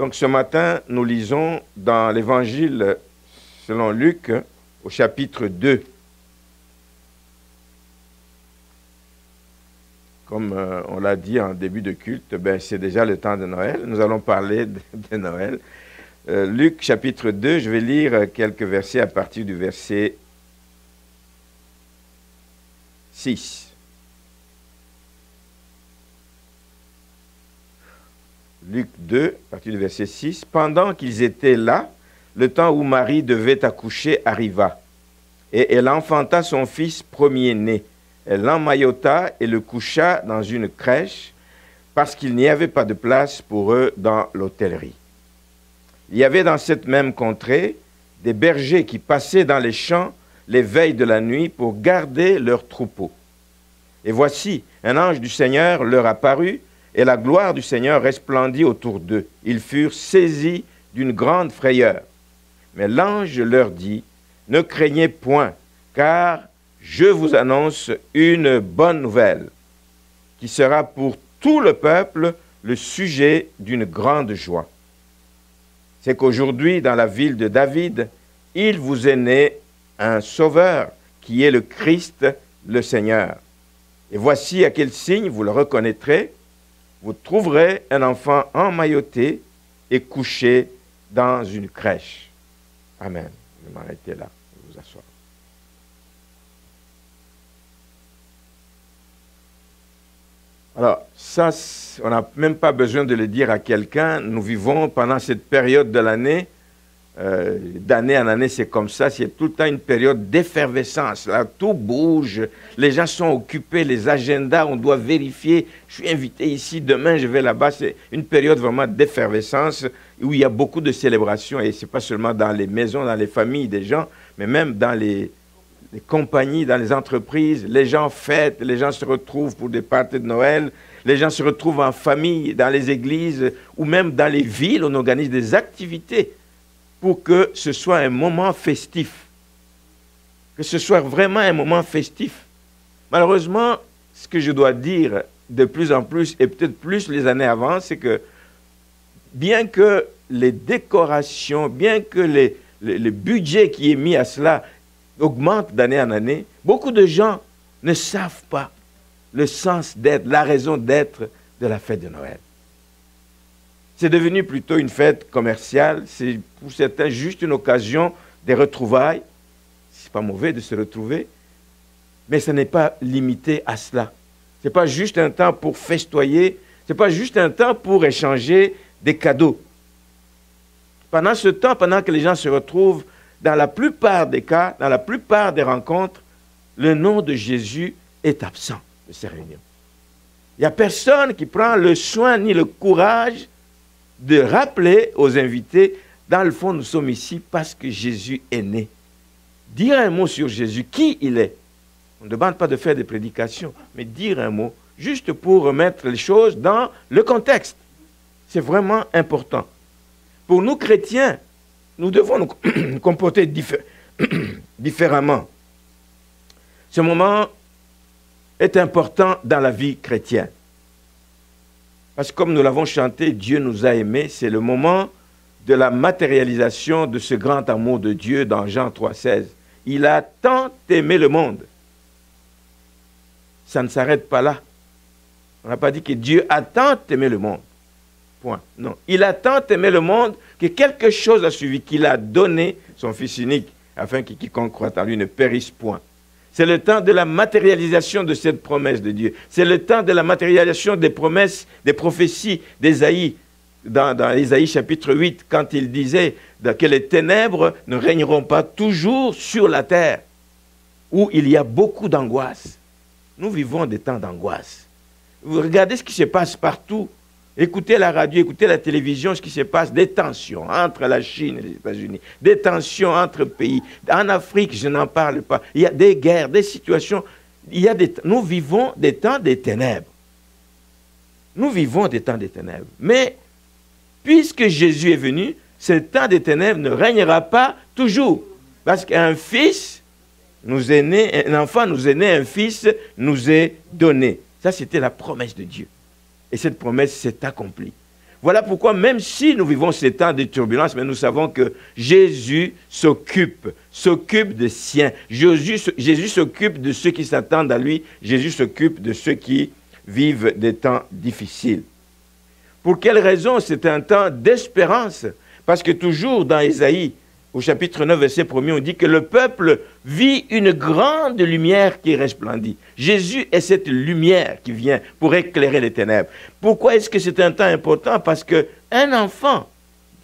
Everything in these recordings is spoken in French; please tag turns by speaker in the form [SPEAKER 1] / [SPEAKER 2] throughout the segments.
[SPEAKER 1] Donc ce matin, nous lisons dans l'Évangile selon Luc, au chapitre 2. Comme on l'a dit en début de culte, c'est déjà le temps de Noël. Nous allons parler de Noël. Luc, chapitre 2, je vais lire quelques versets à partir du verset 6. Luc 2, à partir du verset 6. « Pendant qu'ils étaient là, le temps où Marie devait accoucher arriva, et elle enfanta son fils premier-né. Elle l'emmaillota et le coucha dans une crèche, parce qu'il n'y avait pas de place pour eux dans l'hôtellerie. Il y avait dans cette même contrée des bergers qui passaient dans les champs les veilles de la nuit pour garder leurs troupeaux. Et voici, un ange du Seigneur leur apparut, et la gloire du Seigneur resplendit autour d'eux. Ils furent saisis d'une grande frayeur. Mais l'ange leur dit, « Ne craignez point, car je vous annonce une bonne nouvelle, qui sera pour tout le peuple le sujet d'une grande joie. C'est qu'aujourd'hui, dans la ville de David, il vous est né un sauveur, qui est le Christ, le Seigneur. Et voici à quel signe vous le reconnaîtrez. Vous trouverez un enfant emmailloté et couché dans une crèche. » Amen. Je vais m'arrêter là. Je vais vous asseoir. Alors, ça, on n'a même pas besoin de le dire à quelqu'un. Nous vivons pendant cette période de l'année, d'année en année, c'est comme ça. C'est tout le temps une période d'effervescence. Là, tout bouge. Les gens sont occupés, les agendas, on doit vérifier. Je suis invité ici, demain je vais là-bas. C'est une période vraiment d'effervescence où il y a beaucoup de célébrations. Et ce n'est pas seulement dans les maisons, dans les familles des gens, mais même dans les compagnies, dans les entreprises. Les gens fêtent, les gens se retrouvent pour des parties de Noël. Les gens se retrouvent en famille, dans les églises ou même dans les villes. On organise des activités pour que ce soit un moment festif. Que ce soit vraiment un moment festif. Malheureusement, ce que je dois dire de plus en plus, et peut-être plus les années avant, c'est que bien que les décorations, bien que le budget qui est mis à cela augmente d'année en année, beaucoup de gens ne savent pas le sens d'être, la raison d'être de la fête de Noël. C'est devenu plutôt une fête commerciale, c'est pour certains juste une occasion des retrouvailles. C'est pas mauvais de se retrouver, mais ce n'est pas limité à cela. Ce n'est pas juste un temps pour festoyer, ce n'est pas juste un temps pour échanger des cadeaux. Pendant ce temps, pendant que les gens se retrouvent, dans la plupart des cas, dans la plupart des rencontres, le nom de Jésus est absent de ces réunions. Il n'y a personne qui prend le soin ni le courage de rappeler aux invités, dans le fond, nous sommes ici parce que Jésus est né. Dire un mot sur Jésus, qui il est. On ne demande pas de faire des prédications, mais dire un mot, juste pour remettre les choses dans le contexte. C'est vraiment important. Pour nous chrétiens, nous devons nous comporter différemment. Ce moment est important dans la vie chrétienne. Parce que comme nous l'avons chanté, Dieu nous a aimés, c'est le moment de la matérialisation de ce grand amour de Dieu dans Jean 3,16. Il a tant aimé le monde. Ça ne s'arrête pas là. On n'a pas dit que Dieu a tant aimé le monde. Point. Non. Il a tant aimé le monde que quelque chose a suivi, qu'il a donné son Fils unique, afin que quiconque croit en lui ne périsse point. C'est le temps de la matérialisation de cette promesse de Dieu. C'est le temps de la matérialisation des promesses, des prophéties d'Ésaïe. Dans Ésaïe chapitre 8, quand il disait que les ténèbres ne régneront pas toujours sur la terre, où il y a beaucoup d'angoisse. Nous vivons des temps d'angoisse. Vous regardez ce qui se passe partout. Écoutez la radio, écoutez la télévision, ce qui se passe, des tensions entre la Chine et les États-Unis, des tensions entre pays. En Afrique, je n'en parle pas. Il y a des guerres, des situations. Nous vivons des temps des ténèbres. Nous vivons des temps des ténèbres. Mais, puisque Jésus est venu, ce temps des ténèbres ne régnera pas toujours. Parce qu'un fils nous est né, un enfant nous est né, un fils nous est donné. Ça, c'était la promesse de Dieu. Et cette promesse s'est accomplie. Voilà pourquoi, même si nous vivons ces temps de turbulence, mais nous savons que Jésus s'occupe des siens. Jésus s'occupe de ceux qui s'attendent à lui. Jésus s'occupe de ceux qui vivent des temps difficiles. Pour quelle raison? C'est un temps d'espérance. Parce que toujours dans Ésaïe, au chapitre 9, verset 1er, on dit que le peuple vit une grande lumière qui resplendit. Jésus est cette lumière qui vient pour éclairer les ténèbres. Pourquoi est-ce que c'est un temps important? Parce qu'un enfant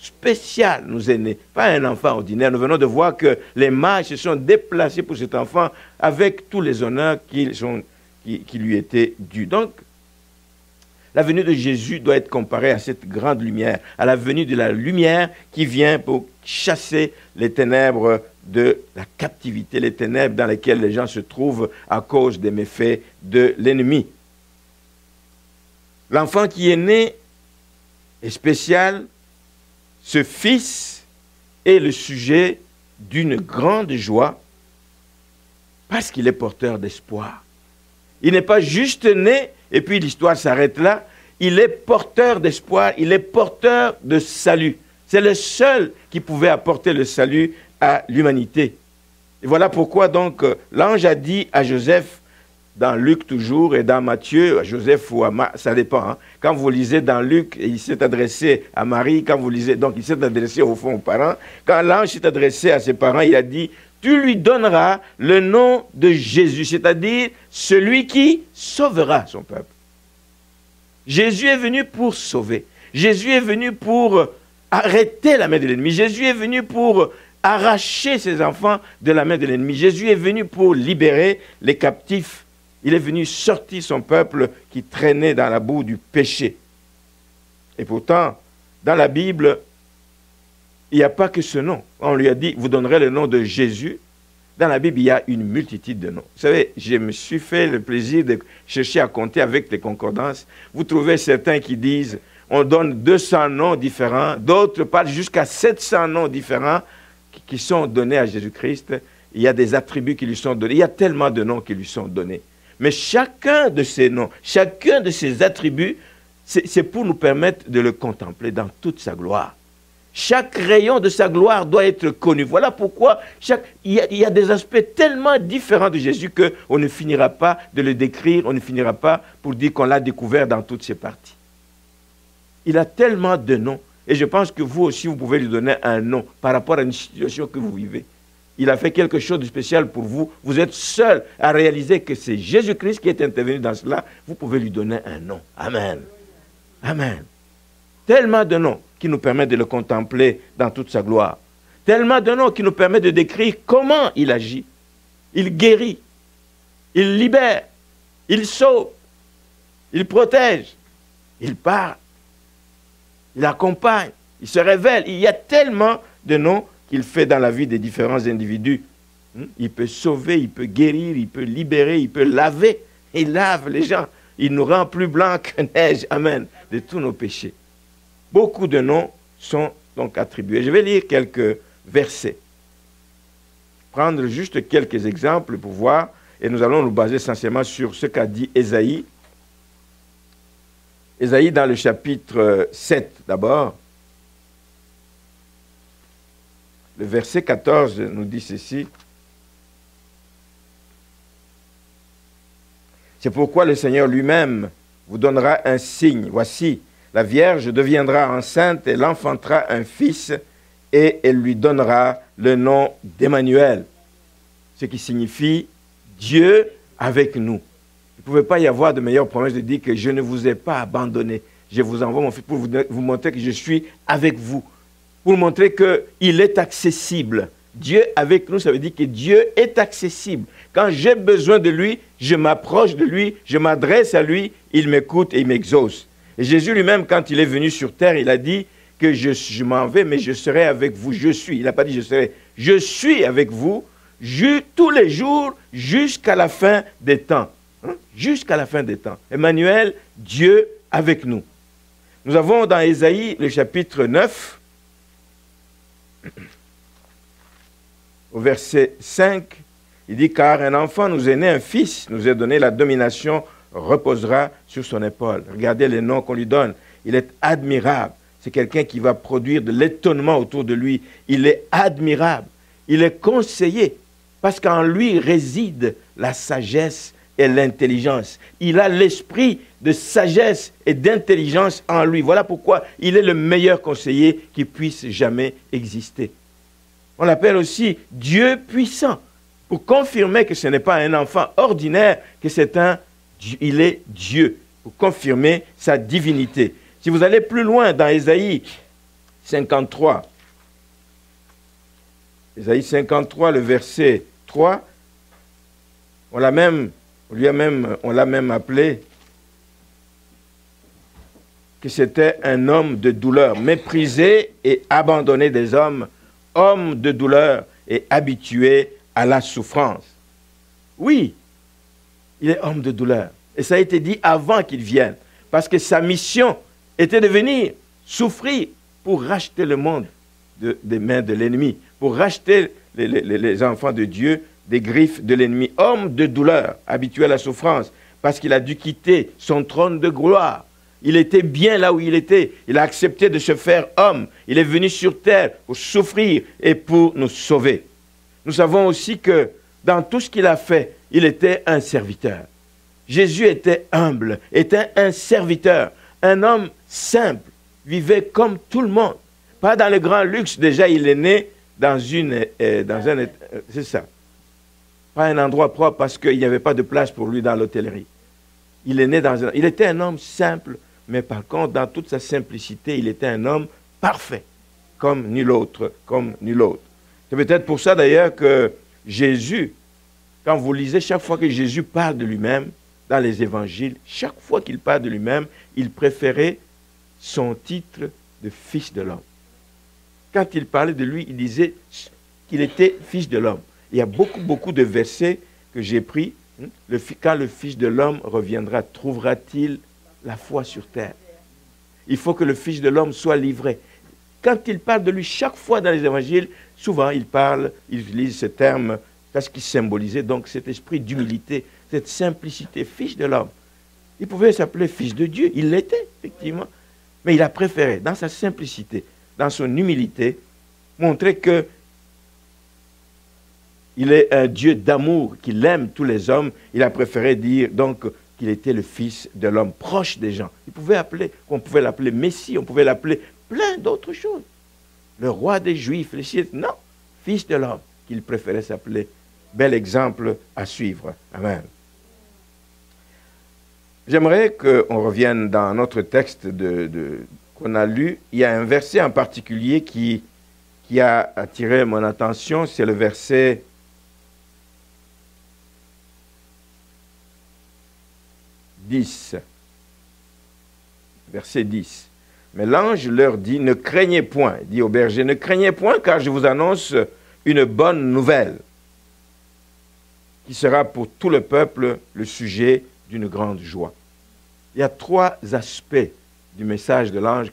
[SPEAKER 1] spécial nous est né, pas un enfant ordinaire. Nous venons de voir que les mages se sont déplacés pour cet enfant avec tous les honneurs qui lui étaient dus. Donc, la venue de Jésus doit être comparée à cette grande lumière, à la venue de la lumière qui vient pour chasser les ténèbres de la captivité, les ténèbres dans lesquelles les gens se trouvent à cause des méfaits de l'ennemi. L'enfant qui est né est spécial. Ce fils est le sujet d'une grande joie parce qu'il est porteur d'espoir. Il n'est pas juste né et puis l'histoire s'arrête là. Il est porteur d'espoir, il est porteur de salut. C'est le seul qui pouvait apporter le salut à l'humanité. Et voilà pourquoi donc l'ange a dit à Joseph, dans Luc toujours et dans Matthieu, à Joseph ou à Marie, ça dépend. Hein. Quand vous lisez dans Luc, il s'est adressé à Marie, quand vous lisez, donc il s'est adressé au fond aux parents. Quand l'ange s'est adressé à ses parents, il a dit, tu lui donneras le nom de Jésus, c'est-à-dire celui qui sauvera son peuple. Jésus est venu pour sauver. Jésus est venu pour arrêter la main de l'ennemi. Jésus est venu pour arracher ses enfants de la main de l'ennemi. Jésus est venu pour libérer les captifs. Il est venu sortir son peuple qui traînait dans la boue du péché. Et pourtant, dans la Bible, il n'y a pas que ce nom. On lui a dit, vous donnerez le nom de Jésus. Dans la Bible, il y a une multitude de noms. Vous savez, je me suis fait le plaisir de chercher à compter avec les concordances. Vous trouvez certains qui disent, on donne 200 noms différents, d'autres parlent jusqu'à 700 noms différents qui sont donnés à Jésus-Christ. Il y a des attributs qui lui sont donnés. Il y a tellement de noms qui lui sont donnés. Mais chacun de ces noms, chacun de ces attributs, c'est pour nous permettre de le contempler dans toute sa gloire. Chaque rayon de sa gloire doit être connu. Voilà pourquoi il y a des aspects tellement différents de Jésus qu'on ne finira pas de le décrire, on ne finira pas pour dire qu'on l'a découvert dans toutes ses parties. Il a tellement de noms. Et je pense que vous aussi, vous pouvez lui donner un nom par rapport à une situation que vous vivez. Il a fait quelque chose de spécial pour vous. Vous êtes seul à réaliser que c'est Jésus-Christ qui est intervenu dans cela. Vous pouvez lui donner un nom. Amen. Amen. Tellement de noms qui nous permettent de le contempler dans toute sa gloire. Tellement de noms qui nous permettent de décrire comment il agit. Il guérit. Il libère. Il sauve. Il protège. Il parle. Il accompagne. Il se révèle. Il y a tellement de noms qu'il fait dans la vie des différents individus. Il peut sauver, il peut guérir, il peut libérer, il peut laver. Il lave les gens. Il nous rend plus blancs que neige. Amen. De tous nos péchés. Beaucoup de noms sont donc attribués. Je vais lire quelques versets. Prendre juste quelques exemples pour voir. Et nous allons nous baser essentiellement sur ce qu'a dit Ésaïe. Ésaïe dans le chapitre 7 d'abord. Le verset 14 nous dit ceci. C'est pourquoi le Seigneur lui-même vous donnera un signe. Voici, la Vierge deviendra enceinte, elle enfantera un fils et elle lui donnera le nom d'Emmanuel. Ce qui signifie Dieu avec nous. Il ne pouvait pas y avoir de meilleure promesse de dire que je ne vous ai pas abandonné. Je vous envoie mon fils pour vous montrer que je suis avec vous. Pour montrer qu'il est accessible. Dieu avec nous, ça veut dire que Dieu est accessible. Quand j'ai besoin de lui, je m'approche de lui, je m'adresse à lui, il m'écoute et il m'exauce. Et Jésus lui-même, quand il est venu sur terre, il a dit que je m'en vais, mais je serai avec vous. Je suis. Il n'a pas dit je serai. Je suis avec vous tous les jours jusqu'à la fin des temps. Jusqu'à la fin des temps. Emmanuel, Dieu avec nous. Nous avons dans Ésaïe, le chapitre 9, au verset 5, il dit « Car un enfant nous est né, un fils nous est donné, la domination reposera sur son épaule. » Regardez les noms qu'on lui donne. il est admirable. C'est quelqu'un qui va produire de l'étonnement autour de lui. Il est admirable. Il est conseillé parce qu'en lui réside la sagesse et l'intelligence. Il a l'esprit de sagesse et d'intelligence en lui. Voilà pourquoi il est le meilleur conseiller qui puisse jamais exister. On l'appelle aussi Dieu puissant, pour confirmer que ce n'est pas un enfant ordinaire, que il est Dieu, pour confirmer sa divinité. Si vous allez plus loin dans Ésaïe 53, Ésaïe 53, le verset 3, on l'a même appelé que c'était un homme de douleur, méprisé et abandonné des hommes, homme de douleur et habitué à la souffrance. Oui, il est homme de douleur. Et ça a été dit avant qu'il vienne, parce que sa mission était de venir souffrir pour racheter le monde des mains de l'ennemi, pour racheter les enfants de Dieu des griffes de l'ennemi. Homme de douleur, habitué à la souffrance, parce qu'il a dû quitter son trône de gloire. Il était bien là où il était. Il a accepté de se faire homme. Il est venu sur terre pour souffrir et pour nous sauver. Nous savons aussi que dans tout ce qu'il a fait, il était un serviteur. Jésus était humble, était un serviteur, un homme simple, vivait comme tout le monde. Pas dans le grand luxe, déjà il est né dans c'est ça. Pas un endroit propre parce qu'il n'y avait pas de place pour lui dans l'hôtellerie. Il était un homme simple, mais par contre, dans toute sa simplicité, il était un homme parfait, comme nul autre, C'est peut-être pour ça d'ailleurs que Jésus, quand vous lisez chaque fois que Jésus parle de lui-même, dans les évangiles, chaque fois qu'il parle de lui-même, il préférait son titre de fils de l'homme. Quand il parlait de lui, il disait qu'il était fils de l'homme. Il y a beaucoup de versets que j'ai pris. Quand le Fils de l'homme reviendra, trouvera-t-il la foi sur terre? Il faut que le Fils de l'homme soit livré. Quand il parle de lui, chaque fois dans les évangiles, souvent il utilise ce terme, parce qu'il symbolisait donc cet esprit d'humilité, cette simplicité, Fils de l'homme. Il pouvait s'appeler Fils de Dieu, il l'était, effectivement. Mais il a préféré, dans sa simplicité, dans son humilité, montrer que il est un Dieu d'amour, qu'il aime tous les hommes. Il a préféré dire donc qu'il était le Fils de l'homme, proche des gens. On pouvait l'appeler Messie, on pouvait l'appeler plein d'autres choses. Le roi des Juifs, non, Fils de l'homme, qu'il préférait s'appeler. Bel exemple à suivre. Amen. J'aimerais qu'on revienne dans notre texte qu'on a lu. Il y a un verset en particulier qui a attiré mon attention, c'est le verset 10. Verset 10. Mais l'ange leur dit, ne craignez point, dit au berger, ne craignez point, car je vous annonce une bonne nouvelle, qui sera pour tout le peuple le sujet d'une grande joie. Il y a 3 aspects du message de l'ange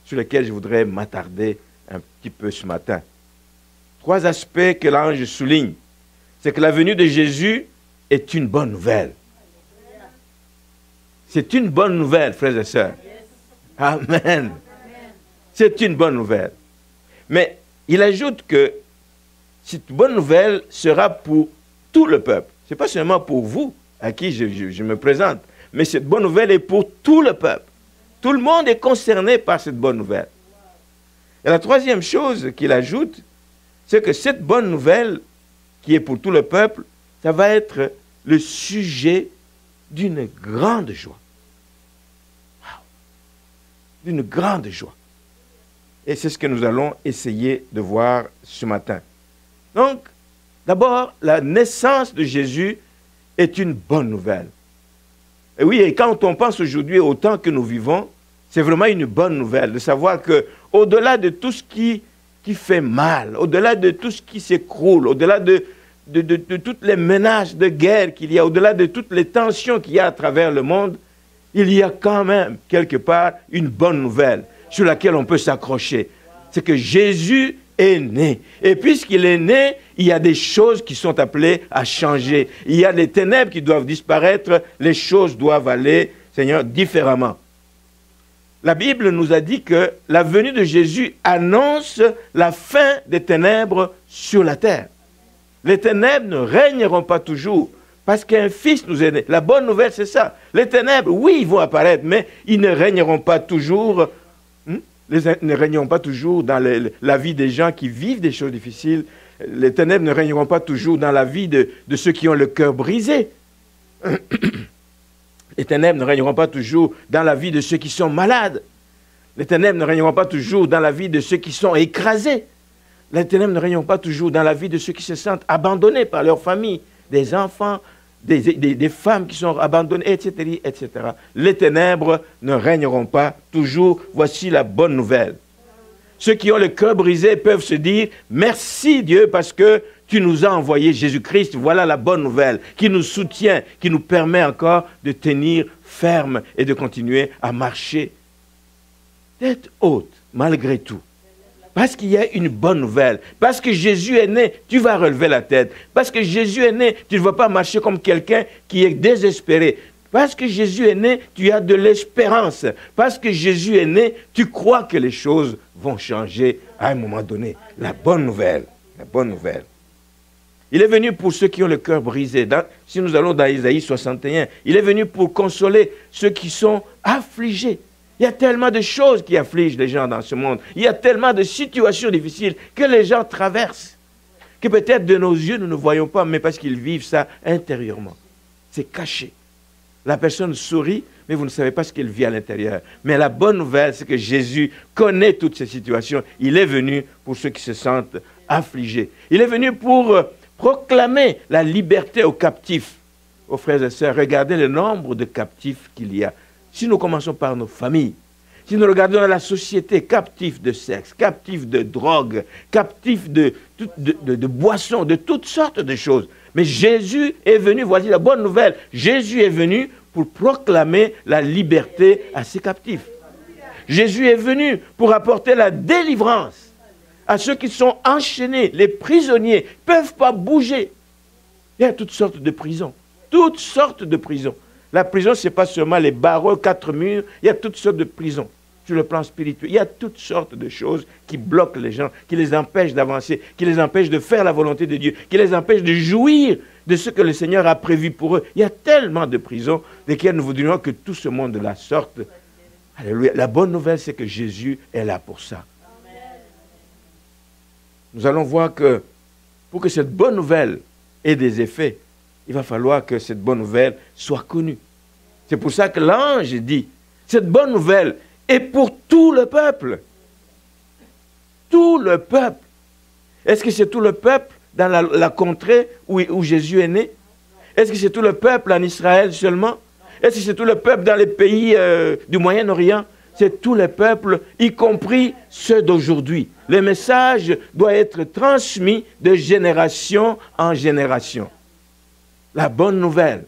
[SPEAKER 1] sur lesquels je voudrais m'attarder un petit peu ce matin. 3 aspects que l'ange souligne. C'est que la venue de Jésus est une bonne nouvelle. C'est une bonne nouvelle, frères et sœurs. Amen. C'est une bonne nouvelle. Mais il ajoute que cette bonne nouvelle sera pour tout le peuple. Ce n'est pas seulement pour vous, à qui je me présente, mais cette bonne nouvelle est pour tout le peuple. Tout le monde est concerné par cette bonne nouvelle. Et la 3e chose qu'il ajoute, c'est que cette bonne nouvelle, qui est pour tout le peuple, ça va être le sujet d'une grande joie. Wow. D'une grande joie. Et c'est ce que nous allons essayer de voir ce matin. Donc, d'abord, la naissance de Jésus est une bonne nouvelle. Et oui, et quand on pense aujourd'hui au temps que nous vivons, c'est vraiment une bonne nouvelle de savoir qu'au-delà de tout ce qui fait mal, au-delà de tout ce qui s'écroule, au-delà de toutes les menaces de guerre qu'il y a, au-delà de toutes les tensions qu'il y a à travers le monde, il y a quand même quelque part une bonne nouvelle sur laquelle on peut s'accrocher. C'est que Jésus est né. Et puisqu'il est né, il y a des choses qui sont appelées à changer. Il y a les ténèbres qui doivent disparaître, les choses doivent aller, Seigneur, différemment. La Bible nous a dit que la venue de Jésus annonce la fin des ténèbres sur la terre. Les ténèbres ne régneront pas toujours parce qu'un fils nous est né. La bonne nouvelle, c'est ça. Les ténèbres, oui, ils vont apparaître, mais ils ne régneront pas toujours. Ils ne régneront pas toujours dans la vie des gens qui vivent des choses difficiles. Les ténèbres ne régneront pas toujours dans la vie de ceux qui ont le cœur brisé. Les ténèbres ne régneront pas toujours dans la vie de ceux qui sont malades. Les ténèbres ne régneront pas toujours dans la vie de ceux qui sont écrasés. Les ténèbres ne régneront pas toujours dans la vie de ceux qui se sentent abandonnés par leur famille, des enfants, des femmes qui sont abandonnées, etc., etc. Les ténèbres ne régneront pas toujours. Voici la bonne nouvelle. Ceux qui ont le cœur brisé peuvent se dire « Merci Dieu parce que tu nous as envoyé Jésus-Christ. » Voilà la bonne nouvelle qui nous soutient, qui nous permet encore de tenir ferme et de continuer à marcher tête haute malgré tout. Parce qu'il y a une bonne nouvelle. Parce que Jésus est né, tu vas relever la tête. Parce que Jésus est né, tu ne vas pas marcher comme quelqu'un qui est désespéré. Parce que Jésus est né, tu as de l'espérance. Parce que Jésus est né, tu crois que les choses vont changer à un moment donné. La bonne nouvelle. La bonne nouvelle. Il est venu pour ceux qui ont le cœur brisé. Si nous allons dans Isaïe 61, il est venu pour consoler ceux qui sont affligés. Il y a tellement de choses qui affligent les gens dans ce monde. Il y a tellement de situations difficiles que les gens traversent. Que peut-être de nos yeux, nous ne voyons pas, mais parce qu'ils vivent ça intérieurement. C'est caché. La personne sourit, mais vous ne savez pas ce qu'elle vit à l'intérieur. Mais la bonne nouvelle, c'est que Jésus connaît toutes ces situations. Il est venu pour ceux qui se sentent affligés. Il est venu pour proclamer la liberté aux captifs. Aux frères et sœurs, regardez le nombre de captifs qu'il y a. Si nous commençons par nos familles, si nous regardons la société, captifs de sexe, captifs de drogue, captifs de boissons, de toutes sortes de choses. Mais Jésus est venu, voici la bonne nouvelle, Jésus est venu pour proclamer la liberté à ses captifs. Jésus est venu pour apporter la délivrance à ceux qui sont enchaînés, les prisonniers, ne peuvent pas bouger. Il y a toutes sortes de prisons, toutes sortes de prisons. La prison, ce n'est pas seulement les barreaux, 4 murs, il y a toutes sortes de prisons sur le plan spirituel. Il y a toutes sortes de choses qui bloquent les gens, qui les empêchent d'avancer, qui les empêchent de faire la volonté de Dieu, qui les empêchent de jouir de ce que le Seigneur a prévu pour eux. Il y a tellement de prisons desquelles nous voudrions que tout ce monde-là sorte. Alléluia. La bonne nouvelle, c'est que Jésus est là pour ça. Nous allons voir que pour que cette bonne nouvelle ait des effets, il va falloir que cette bonne nouvelle soit connue. C'est pour ça que l'ange dit, cette bonne nouvelle est pour tout le peuple. Tout le peuple. Est-ce que c'est tout le peuple dans la contrée où Jésus est né? Est-ce que c'est tout le peuple en Israël seulement? Est-ce que c'est tout le peuple dans les pays du Moyen-Orient? C'est tout le peuple, y compris ceux d'aujourd'hui. Le message doit être transmis de génération en génération. La bonne nouvelle,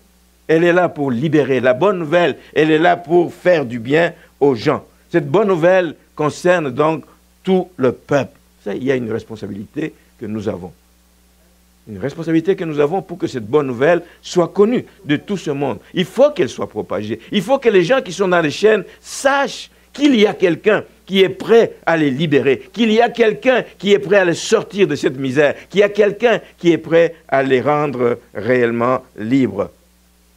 [SPEAKER 1] elle est là pour libérer. La bonne nouvelle, elle est là pour faire du bien aux gens. Cette bonne nouvelle concerne donc tout le peuple. Ça, il y a une responsabilité que nous avons. Une responsabilité que nous avons pour que cette bonne nouvelle soit connue de tout ce monde. Il faut qu'elle soit propagée. Il faut que les gens qui sont dans les chaînes sachent qu'il y a quelqu'un qui est prêt à les libérer, qu'il y a quelqu'un qui est prêt à les sortir de cette misère, qu'il y a quelqu'un qui est prêt à les rendre réellement libres.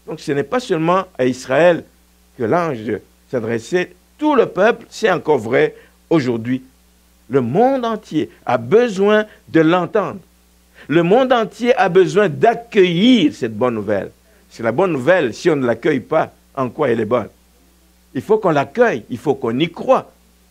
[SPEAKER 1] Donc ce n'est pas seulement à Israël que l'ange s'adressait, tout le peuple, c'est encore vrai aujourd'hui. Le monde entier a besoin de l'entendre. Le monde entier a besoin d'accueillir cette bonne nouvelle. C'est la bonne nouvelle, si on ne l'accueille pas, en quoi elle est bonne? Il faut qu'on l'accueille, il faut qu'on y croie.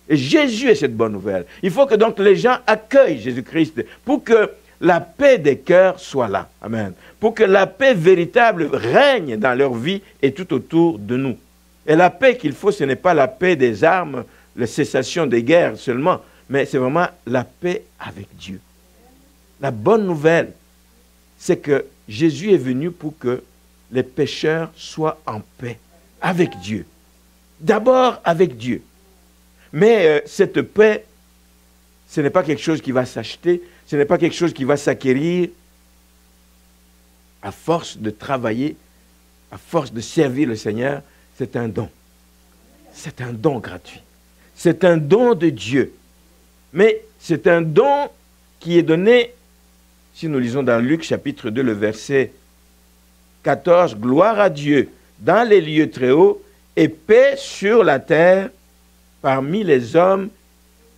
[SPEAKER 1] Et Jésus est cette bonne nouvelle. Il faut que donc les gens accueillent Jésus-Christ pour que la paix des cœurs soit là. Amen. Pour que la paix véritable règne dans leur vie et tout autour de nous. Et la paix qu'il faut, ce n'est pas la paix des armes, la cessation des guerres seulement, mais c'est vraiment la paix avec Dieu. La bonne nouvelle, c'est que Jésus est venu pour que les pécheurs soient en paix avec Dieu. D'abord avec Dieu. Mais cette paix, ce n'est pas quelque chose qui va s'acheter, ce n'est pas quelque chose qui va s'acquérir à force de travailler, à force de servir le Seigneur. C'est un don. C'est un don gratuit. C'est un don de Dieu. Mais c'est un don qui est donné, si nous lisons dans Luc chapitre 2, le verset 14, « Gloire à Dieu dans les lieux très hauts et paix sur la terre parmi les hommes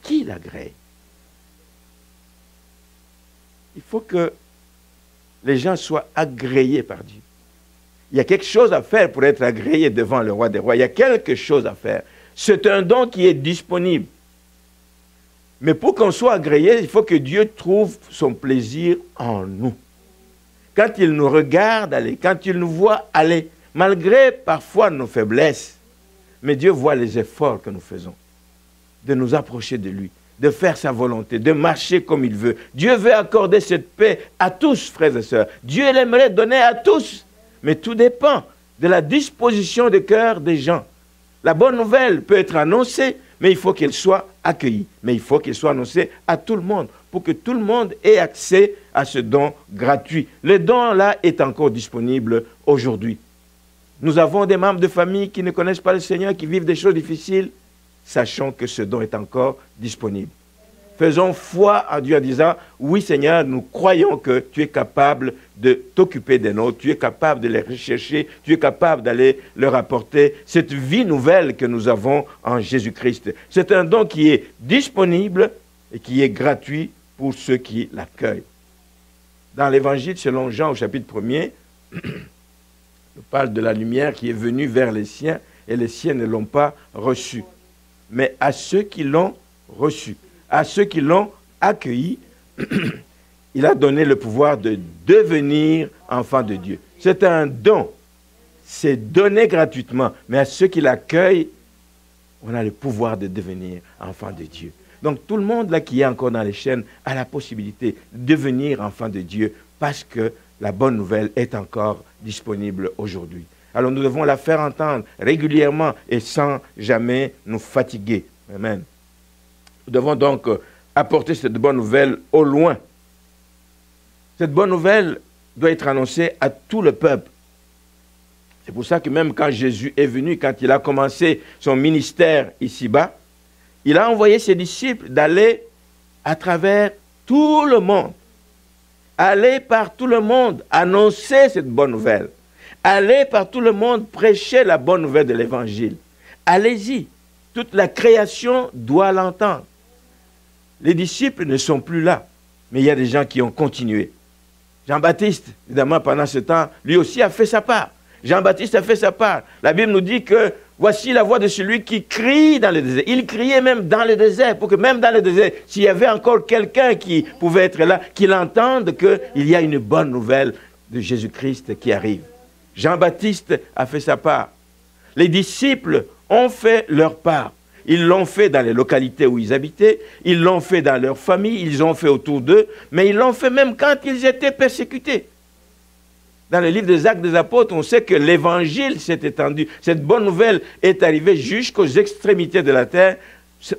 [SPEAKER 1] qui l'agréent. » Il faut que les gens soient agréés par Dieu. Il y a quelque chose à faire pour être agréé devant le roi des rois. Il y a quelque chose à faire. C'est un don qui est disponible. Mais pour qu'on soit agréé, il faut que Dieu trouve son plaisir en nous. Quand il nous regarde aller, quand il nous voit aller, malgré parfois nos faiblesses, mais Dieu voit les efforts que nous faisons, de nous approcher de lui, de faire sa volonté, de marcher comme il veut. Dieu veut accorder cette paix à tous, frères et sœurs. Dieu l'aimerait donner à tous, mais tout dépend de la disposition de cœur des gens. La bonne nouvelle peut être annoncée, mais il faut qu'elle soit accueillie. Mais il faut qu'elle soit annoncée à tout le monde, pour que tout le monde ait accès à ce don gratuit. Le don-là est encore disponible aujourd'hui. Nous avons des membres de famille qui ne connaissent pas le Seigneur, qui vivent des choses difficiles. Sachons que ce don est encore disponible. Faisons foi en Dieu en disant, oui Seigneur, nous croyons que tu es capable de t'occuper des nôtres, tu es capable de les rechercher, tu es capable d'aller leur apporter cette vie nouvelle que nous avons en Jésus-Christ. C'est un don qui est disponible et qui est gratuit pour ceux qui l'accueillent. Dans l'Évangile selon Jean au chapitre 1er, on parle de la lumière qui est venue vers les siens et les siens ne l'ont pas reçue. Mais à ceux qui l'ont reçu, à ceux qui l'ont accueilli, il a donné le pouvoir de devenir enfants de Dieu. C'est un don. C'est donné gratuitement. Mais à ceux qui l'accueillent, on a le pouvoir de devenir enfants de Dieu. Donc tout le monde là qui est encore dans les chaînes a la possibilité de devenir enfant de Dieu parce que la bonne nouvelle est encore disponible aujourd'hui. Alors nous devons la faire entendre régulièrement et sans jamais nous fatiguer. Amen. Nous devons donc apporter cette bonne nouvelle au loin. Cette bonne nouvelle doit être annoncée à tout le peuple. C'est pour ça que même quand Jésus est venu, quand il a commencé son ministère ici-bas, il a envoyé ses disciples d'aller à travers tout le monde. Aller par tout le monde, annoncer cette bonne nouvelle. Allez par tout le monde prêcher la bonne nouvelle de l'Évangile. Allez-y. Toute la création doit l'entendre. Les disciples ne sont plus là, mais il y a des gens qui ont continué. Jean-Baptiste, évidemment, pendant ce temps, lui aussi a fait sa part. Jean-Baptiste a fait sa part. La Bible nous dit que voici la voix de celui qui crie dans le désert. Il criait même dans le désert, pour que même dans le désert, s'il y avait encore quelqu'un qui pouvait être là, qu'il entende qu'il y a une bonne nouvelle de Jésus-Christ qui arrive. Jean-Baptiste a fait sa part. Les disciples ont fait leur part. Ils l'ont fait dans les localités où ils habitaient, ils l'ont fait dans leur famille, ils l'ont fait autour d'eux, mais ils l'ont fait même quand ils étaient persécutés. Dans le livre des Actes des Apôtres, on sait que l'évangile s'est étendu. Cette bonne nouvelle est arrivée jusqu'aux extrémités de la terre,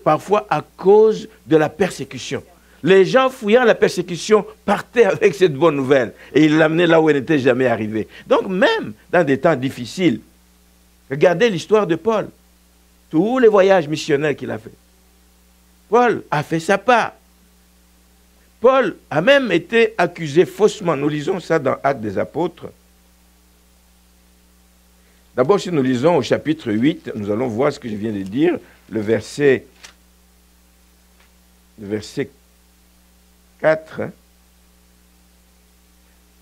[SPEAKER 1] parfois à cause de la persécution. Les gens fouillant la persécution partaient avec cette bonne nouvelle et ils l'amenaient là où elle n'était jamais arrivée. Donc même dans des temps difficiles, regardez l'histoire de Paul. Tous les voyages missionnaires qu'il a fait. Paul a fait sa part. Paul a même été accusé faussement. Nous lisons ça dans Actes des Apôtres. D'abord, si nous lisons au chapitre 8, nous allons voir ce que je viens de dire, le verset 4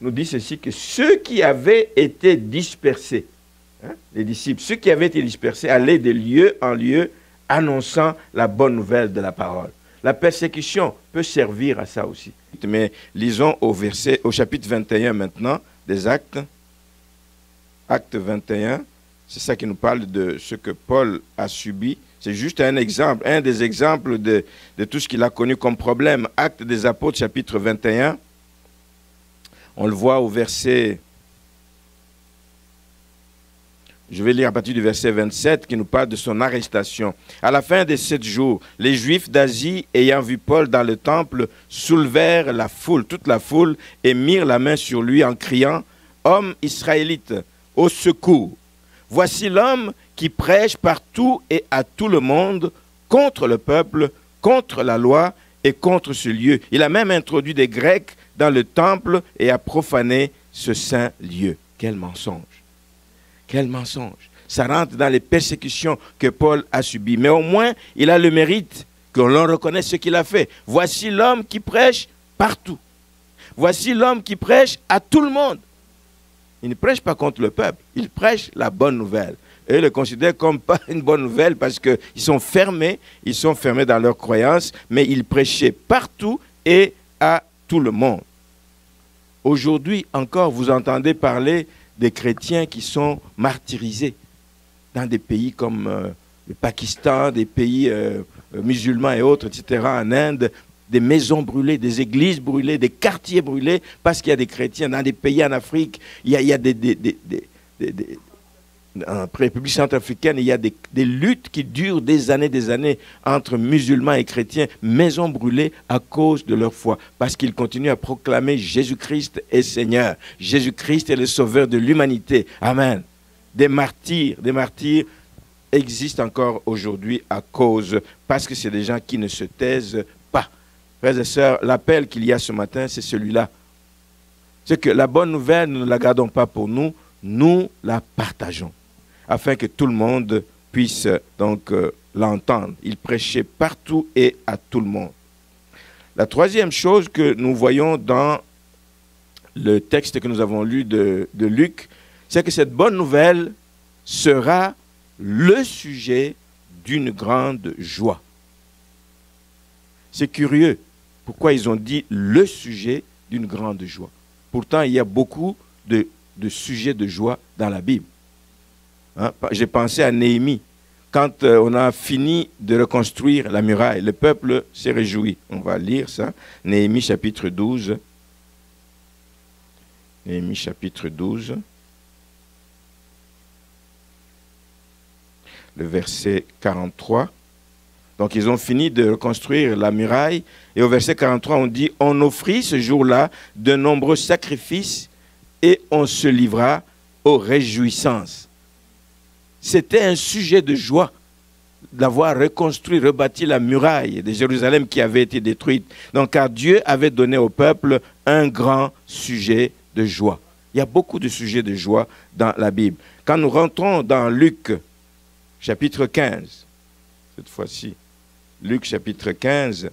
[SPEAKER 1] nous dit ceci, que ceux qui avaient été dispersés, les disciples, ceux qui avaient été dispersés allaient de lieu en lieu annonçant la bonne nouvelle de la parole. La persécution peut servir à ça aussi. Mais lisons au chapitre 21 maintenant des Actes. Acte 21, c'est ça qui nous parle de ce que Paul a subi. C'est juste un exemple, un des exemples de tout ce qu'il a connu comme problème. Actes des Apôtres, chapitre 21. On le voit au verset... Je vais lire à partir du verset 27 qui nous parle de son arrestation. À la fin de 7 jours, les Juifs d'Asie, ayant vu Paul dans le temple, soulevèrent la foule, toute la foule, et mirent la main sur lui en criant « Homme israélite, au secours! Voici l'homme qui prêche partout et à tout le monde contre le peuple, contre la loi et contre ce lieu. Il a même introduit des Grecs dans le temple et a profané ce saint lieu. Quel mensonge! Quel mensonge! Ça rentre dans les persécutions que Paul a subies. Mais au moins, il a le mérite que l'on reconnaisse ce qu'il a fait. Voici l'homme qui prêche partout. Voici l'homme qui prêche à tout le monde. Il ne prêche pas contre le peuple, il prêche la bonne nouvelle. Et ils le considèrent comme pas une bonne nouvelle parce qu'ils sont fermés dans leurs croyances, mais il prêchait partout et à tout le monde. Aujourd'hui encore, vous entendez parler des chrétiens qui sont martyrisés dans des pays comme le Pakistan, des pays musulmans et autres, etc., en Inde, des maisons brûlées, des églises brûlées, des quartiers brûlés, parce qu'il y a des chrétiens dans des pays en Afrique, il y a en République centrafricaine, il y a des luttes qui durent des années entre musulmans et chrétiens, maisons brûlées à cause de leur foi, parce qu'ils continuent à proclamer Jésus-Christ est Seigneur, Jésus-Christ est le Sauveur de l'humanité. Amen. Des martyrs existent encore aujourd'hui à cause, parce que c'est des gens qui ne se taisent pas. Frères et sœurs, l'appel qu'il y a ce matin, c'est celui-là. C'est que la bonne nouvelle, nous ne la gardons pas pour nous, nous la partageons, afin que tout le monde puisse donc l'entendre. Il prêchait partout et à tout le monde. La troisième chose que nous voyons dans le texte que nous avons lu de Luc, c'est que cette bonne nouvelle sera le sujet d'une grande joie. C'est curieux. Pourquoi ils ont dit le sujet d'une grande joie? Pourtant, il y a beaucoup de sujets de joie dans la Bible. Hein? J'ai pensé à Néhémie. Quand on a fini de reconstruire la muraille, le peuple s'est réjoui. On va lire ça. Néhémie chapitre 12. Néhémie chapitre 12. Le verset 43. Donc, ils ont fini de reconstruire la muraille. Et au verset 43, on dit, on offrit ce jour-là de nombreux sacrifices et on se livra aux réjouissances. C'était un sujet de joie d'avoir reconstruit, rebâti la muraille de Jérusalem qui avait été détruite. Donc, car Dieu avait donné au peuple un grand sujet de joie. Il y a beaucoup de sujets de joie dans la Bible. Quand nous rentrons dans Luc, chapitre 15, cette fois-ci, Luc chapitre 15,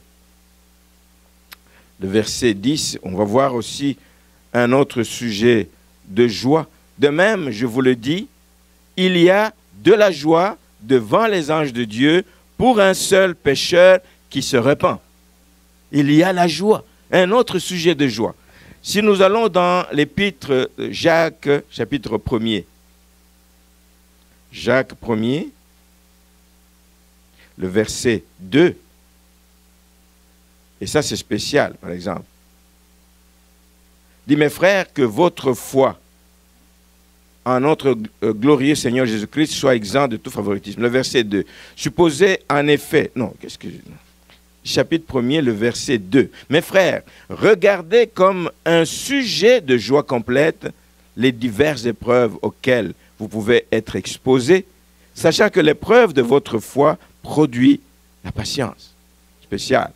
[SPEAKER 1] le verset 10, on va voir aussi un autre sujet de joie. De même, je vous le dis, il y a de la joie devant les anges de Dieu pour un seul pécheur qui se repent. Il y a la joie, un autre sujet de joie. Si nous allons dans l'épître de Jacques, chapitre 1er, Jacques 1er, le verset 2, et ça c'est spécial, par exemple. Dit, mes frères, que votre foi en notre glorieux Seigneur Jésus-Christ soit exempt de tout favoritisme. Le verset 2. Supposez en effet, chapitre 1er, le verset 2. Mes frères, regardez comme un sujet de joie complète les diverses épreuves auxquelles vous pouvez être exposés, sachant que l'épreuve de votre foi produit la patience. Spécial.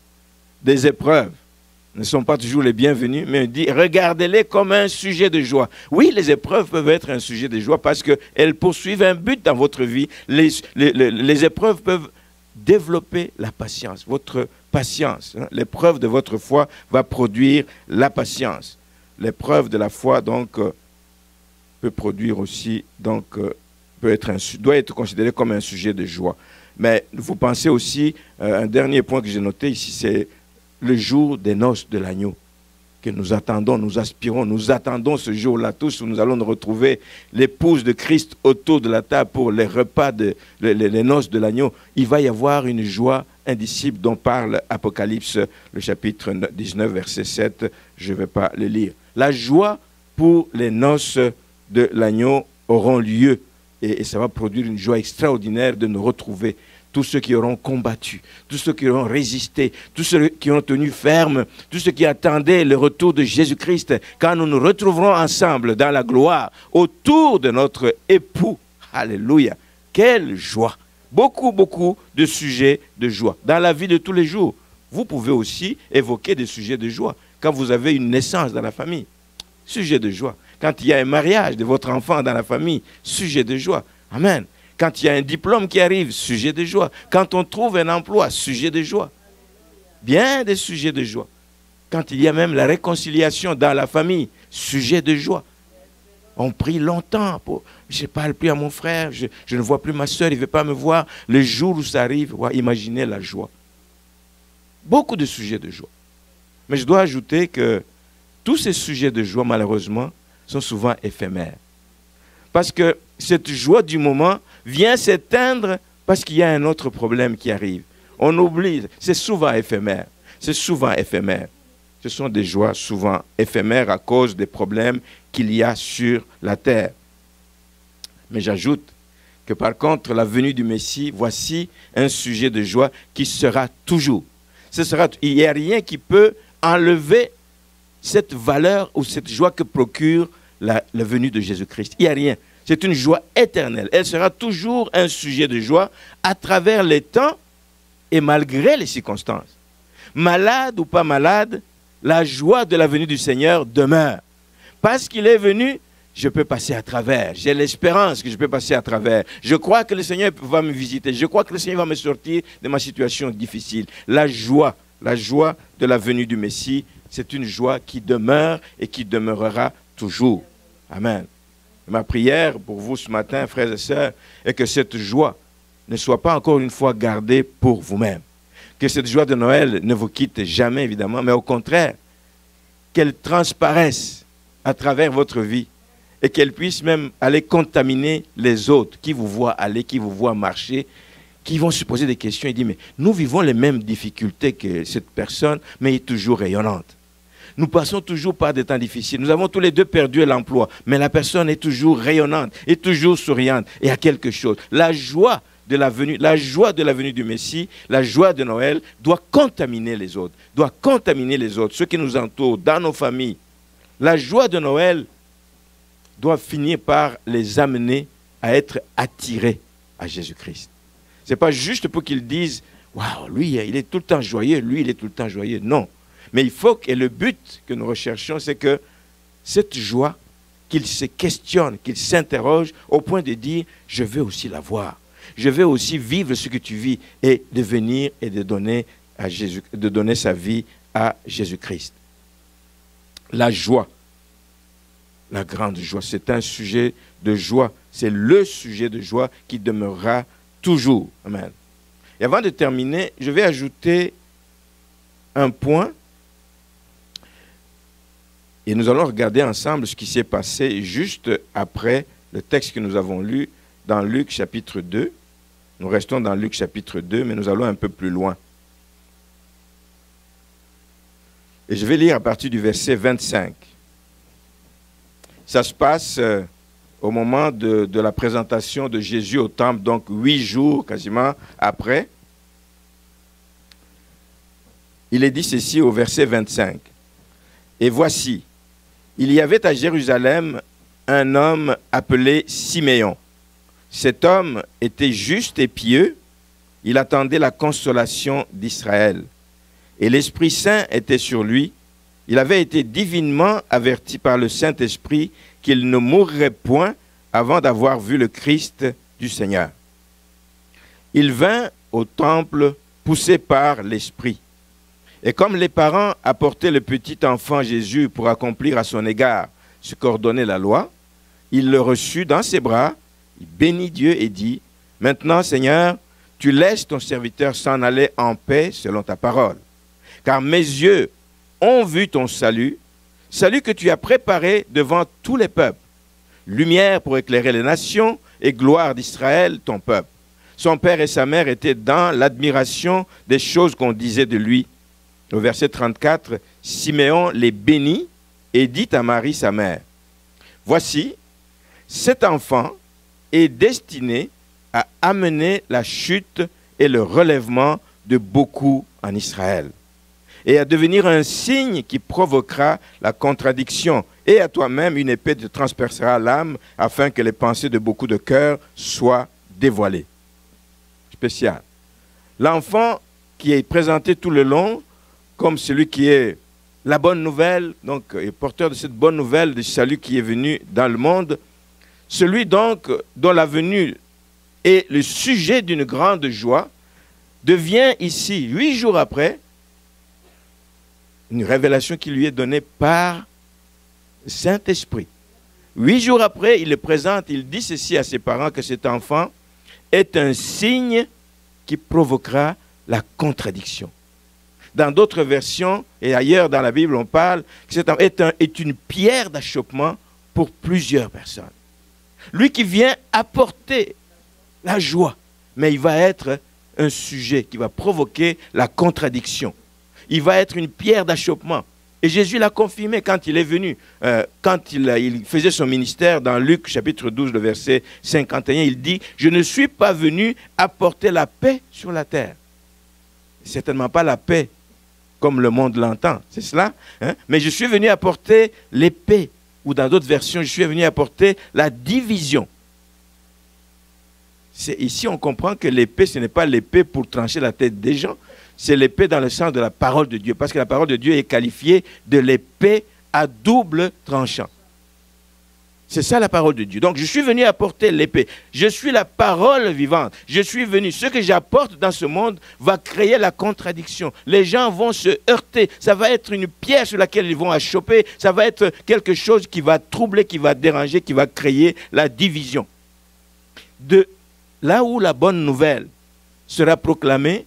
[SPEAKER 1] Des épreuves ne sont pas toujours les bienvenues, mais on dit regardez-les comme un sujet de joie. Oui, les épreuves peuvent être un sujet de joie parce qu'elles poursuivent un but dans votre vie. Les épreuves peuvent développer la patience, votre patience. Hein. L'épreuve de votre foi va produire la patience. L'épreuve de la foi, donc, peut produire aussi, donc, doit être considérée comme un sujet de joie. Mais vous pensez aussi, un dernier point que j'ai noté ici, c'est le jour des noces de l'agneau que nous attendons, nous aspirons, nous attendons ce jour-là tous où nous allons nous retrouver l'épouse de Christ autour de la table pour les repas, les noces de l'agneau. Il va y avoir une joie indicible dont parle Apocalypse, le chapitre 19, verset 7. Je ne vais pas le lire. La joie pour les noces de l'agneau auront lieu et ça va produire une joie extraordinaire de nous retrouver. Tous ceux qui auront combattu, tous ceux qui auront résisté, tous ceux qui ont tenu ferme, tous ceux qui attendaient le retour de Jésus-Christ, quand nous nous retrouverons ensemble dans la gloire, autour de notre époux. Alléluia. Quelle joie beaucoup de sujets de joie. Dans la vie de tous les jours, vous pouvez aussi évoquer des sujets de joie. Quand vous avez une naissance dans la famille, sujet de joie. Quand il y a un mariage de votre enfant dans la famille, sujet de joie. Amen. Quand il y a un diplôme qui arrive, sujet de joie. Quand on trouve un emploi, sujet de joie. Bien des sujets de joie. Quand il y a même la réconciliation dans la famille, sujet de joie. On prie longtemps pour... Je ne parle plus à mon frère, je ne vois plus ma soeur, il ne veut pas me voir. Le jour où ça arrive, imaginez la joie. Beaucoup de sujets de joie. Mais je dois ajouter que tous ces sujets de joie, malheureusement, sont souvent éphémères. Parce que cette joie du moment vient s'éteindre parce qu'il y a un autre problème qui arrive. On oublie, c'est souvent éphémère. C'est souvent éphémère. Ce sont des joies souvent éphémères à cause des problèmes qu'il y a sur la terre. Mais j'ajoute que par contre, la venue du Messie, voici un sujet de joie qui sera toujours. Il n'y a rien qui peut enlever cette valeur ou cette joie que procure la venue de Jésus-Christ. Il n'y a rien. C'est une joie éternelle. Elle sera toujours un sujet de joie à travers les temps et malgré les circonstances. Malade ou pas malade, la joie de la venue du Seigneur demeure. Parce qu'il est venu, je peux passer à travers. J'ai l'espérance que je peux passer à travers. Je crois que le Seigneur va me visiter. Je crois que le Seigneur va me sortir de ma situation difficile. La joie de la venue du Messie, c'est une joie qui demeure et qui demeurera toujours. Amen. Ma prière pour vous ce matin, frères et sœurs, est que cette joie ne soit pas encore une fois gardée pour vous-même. Que cette joie de Noël ne vous quitte jamais, évidemment, mais au contraire, qu'elle transparaisse à travers votre vie et qu'elle puisse même aller contaminer les autres qui vous voient aller, qui vous voient marcher, qui vont se poser des questions et dire, mais nous vivons les mêmes difficultés que cette personne, mais elle est toujours rayonnante. Nous passons toujours par des temps difficiles. Nous avons tous les deux perdu l'emploi, mais la personne est toujours rayonnante, est toujours souriante et a quelque chose. La joie de la venue du Messie, la joie de Noël doit contaminer les autres, ceux qui nous entourent, dans nos familles. La joie de Noël doit finir par les amener à être attirés à Jésus-Christ. Ce n'est pas juste pour qu'ils disent « Waouh, lui, il est tout le temps joyeux, lui, il est tout le temps joyeux. » Non. Mais il faut que, et le but que nous recherchons, c'est que cette joie, qu'ils se questionnent, qu'ils s'interrogent au point de dire « Je veux aussi la voir. Je veux aussi vivre ce que tu vis et de venir et de donner sa vie à Jésus-Christ. » La joie, la grande joie, c'est un sujet de joie. C'est le sujet de joie qui demeurera toujours. Amen. Et avant de terminer, je vais ajouter un point. Et nous allons regarder ensemble ce qui s'est passé juste après le texte que nous avons lu dans Luc chapitre 2. Nous restons dans Luc chapitre 2, mais nous allons un peu plus loin. Et je vais lire à partir du verset 25. Ça se passe au moment de la présentation de Jésus au temple, donc 8 jours quasiment après. Il est dit ceci au verset 25. « Et voici, il y avait à Jérusalem un homme appelé Siméon. Cet homme était juste et pieux, il attendait la consolation d'Israël. Et l'Esprit Saint était sur lui. Il avait été divinement averti par le Saint-Esprit qu'il ne mourrait point avant d'avoir vu le Christ du Seigneur. Il vint au temple poussé par l'Esprit. Et comme les parents apportaient le petit enfant Jésus pour accomplir à son égard ce qu'ordonnait la loi, il le reçut dans ses bras, il bénit Dieu et dit, « Maintenant, Seigneur, tu laisses ton serviteur s'en aller en paix selon ta parole. Car mes yeux ont vu ton salut, salut que tu as préparé devant tous les peuples, lumière pour éclairer les nations et gloire d'Israël, ton peuple. » Son père et sa mère étaient dans l'admiration des choses qu'on disait de lui. Au verset 34, Siméon les bénit et dit à Marie, sa mère, « Voici, cet enfant est destiné à amener la chute et le relèvement de beaucoup en Israël, et à devenir un signe qui provoquera la contradiction, et à toi-même une épée te transpercera l'âme, afin que les pensées de beaucoup de cœurs soient dévoilées. » spécial. L'enfant qui est présenté tout le long comme celui qui est la bonne nouvelle, donc est porteur de cette bonne nouvelle du salut qui est venu dans le monde, celui donc dont la venue est le sujet d'une grande joie, devient ici, 8 jours après, une révélation qui lui est donnée par le Saint-Esprit. 8 jours après, il le présente, il dit ceci à ses parents, que cet enfant est un signe qui provoquera la contradiction. Dans d'autres versions, et ailleurs dans la Bible, on parle que cet enfant est une pierre d'achoppement pour plusieurs personnes. Lui qui vient apporter la joie, mais il va être un sujet qui va provoquer la contradiction. Il va être une pierre d'achoppement. Et Jésus l'a confirmé quand il est venu, quand il faisait son ministère dans Luc chapitre 12, le verset 51, il dit « Je ne suis pas venu apporter la paix sur la terre. » Certainement pas la paix comme le monde l'entend, c'est cela, hein? Mais je suis venu apporter l'épée, ou dans d'autres versions, je suis venu apporter la division. Ici, on comprend que l'épée, ce n'est pas l'épée pour trancher la tête des gens, c'est l'épée dans le sens de la parole de Dieu, parce que la parole de Dieu est qualifiée de l'épée à double tranchant. C'est ça la parole de Dieu. Donc, je suis venu apporter l'épée. Je suis la parole vivante. Je suis venu. Ce que j'apporte dans ce monde va créer la contradiction. Les gens vont se heurter. Ça va être une pierre sur laquelle ils vont achopper. Ça va être quelque chose qui va troubler, qui va déranger, qui va créer la division. De là où la bonne nouvelle sera proclamée,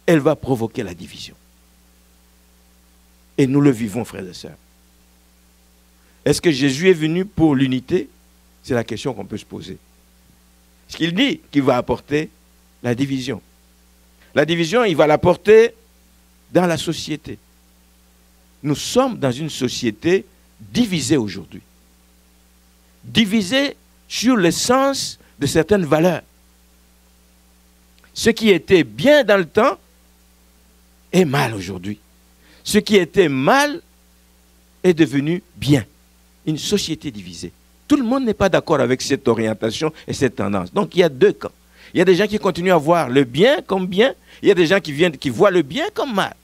[SPEAKER 1] elle va provoquer la division. Et nous le vivons, frères et sœurs. Est-ce que Jésus est venu pour l'unité? C'est la question qu'on peut se poser. Ce qu'il dit qu'il va apporter la division. La division, il va l'apporter dans la société. Nous sommes dans une société divisée aujourd'hui. Divisée sur le sens de certaines valeurs. Ce qui était bien dans le temps est mal aujourd'hui. Ce qui était mal est devenu bien. Une société divisée. Tout le monde n'est pas d'accord avec cette orientation et cette tendance. Donc il y a deux camps. Il y a des gens qui continuent à voir le bien comme bien. Il y a des gens qui voient le bien comme mal.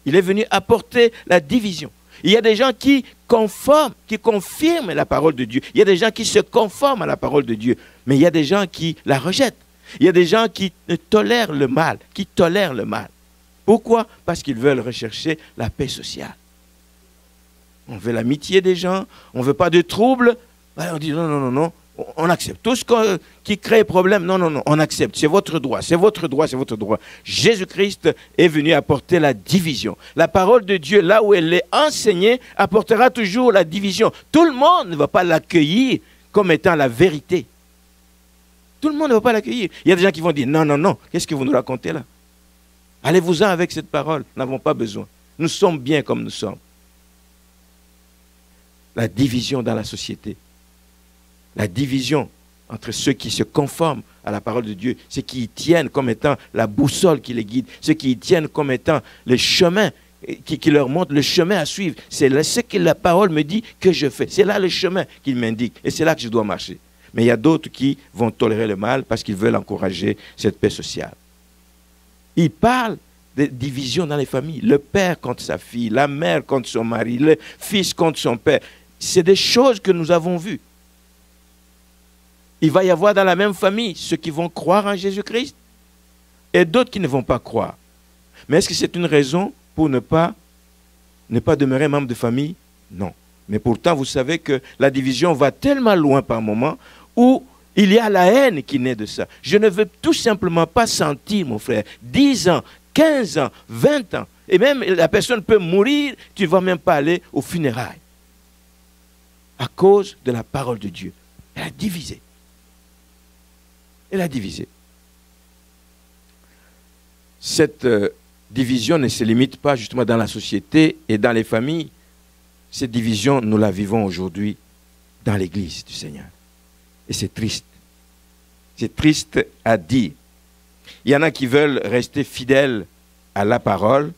[SPEAKER 1] Il est venu apporter la division. Il y a des gens qui confirment la parole de Dieu. Il y a des gens qui se conforment à la parole de Dieu. Mais il y a des gens qui la rejettent. Il y a des gens qui tolèrent le mal, Pourquoi? Parce qu'ils veulent rechercher la paix sociale. On veut l'amitié des gens, on ne veut pas de troubles. On dit non, on accepte. Tout ce qui crée problème, non, on accepte. C'est votre droit. Jésus-Christ est venu apporter la division. La parole de Dieu, là où elle est enseignée, apportera toujours la division. Tout le monde ne va pas l'accueillir comme étant la vérité. Tout le monde ne va pas l'accueillir. Il y a des gens qui vont dire non, qu'est-ce que vous nous racontez là? Allez-vous-en avec cette parole, nous n'avons pas besoin. Nous sommes bien comme nous sommes. La division dans la société. La division entre ceux qui se conforment à la parole de Dieu, ceux qui y tiennent comme étant la boussole qui les guide, ceux qui y tiennent comme étant le chemin, qui leur montre le chemin à suivre. C'est ce que la parole me dit que je fais. C'est là le chemin qu'il m'indique et c'est là que je dois marcher. Mais il y a d'autres qui vont tolérer le mal parce qu'ils veulent encourager cette paix sociale. Il parle de division dans les familles. Le père contre sa fille, la mère contre son mari, le fils contre son père. C'est des choses que nous avons vues. Il va y avoir dans la même famille ceux qui vont croire en Jésus-Christ et d'autres qui ne vont pas croire. Mais est-ce que c'est une raison pour ne pas demeurer membre de famille? Non. Mais pourtant, vous savez que la division va tellement loin par moment où il y a la haine qui naît de ça. Je ne veux tout simplement pas sentir, mon frère, 10 ans, 15 ans, 20 ans, et même la personne peut mourir, tu ne vas même pas aller aux funérailles. À cause de la parole de Dieu. Elle a divisé. Cette division ne se limite pas justement dans la société et dans les familles. Cette division, nous la vivons aujourd'hui dans l'Église du Seigneur. Et c'est triste. C'est triste à dire. Il y en a qui veulent rester fidèles à la parole,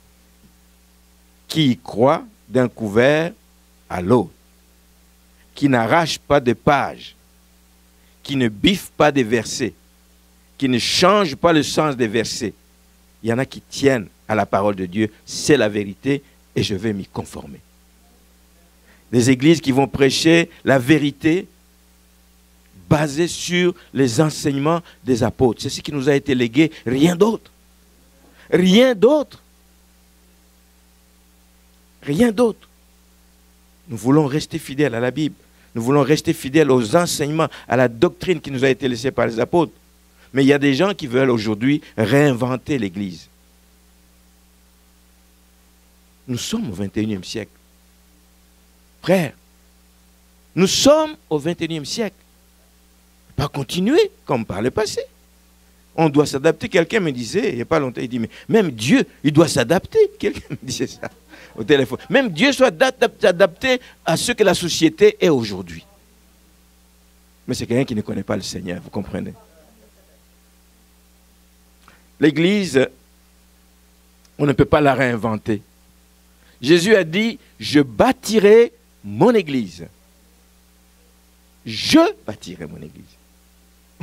[SPEAKER 1] qui y croient d'un couvert à l'autre, qui n'arrachent pas de pages, qui ne biffent pas des versets, qui ne changent pas le sens des versets. Il y en a qui tiennent à la parole de Dieu. C'est la vérité et je vais m'y conformer. Des églises qui vont prêcher la vérité basée sur les enseignements des apôtres. C'est ce qui nous a été légué, rien d'autre. Rien d'autre. Rien d'autre. Nous voulons rester fidèles à la Bible. Nous voulons rester fidèles aux enseignements, à la doctrine qui nous a été laissée par les apôtres. Mais il y a des gens qui veulent aujourd'hui réinventer l'Église. Nous sommes au 21e siècle. Frères, nous sommes au 21e siècle. Pas continuer comme par le passé. On doit s'adapter. Quelqu'un me disait, il n'y a pas longtemps, il dit, mais même Dieu, il doit s'adapter. Quelqu'un me disait ça au téléphone. Même Dieu doit s'adapter à ce que la société est aujourd'hui. Mais c'est quelqu'un qui ne connaît pas le Seigneur, vous comprenez? L'Église, on ne peut pas la réinventer. Jésus a dit, je bâtirai mon Église. Je bâtirai mon Église.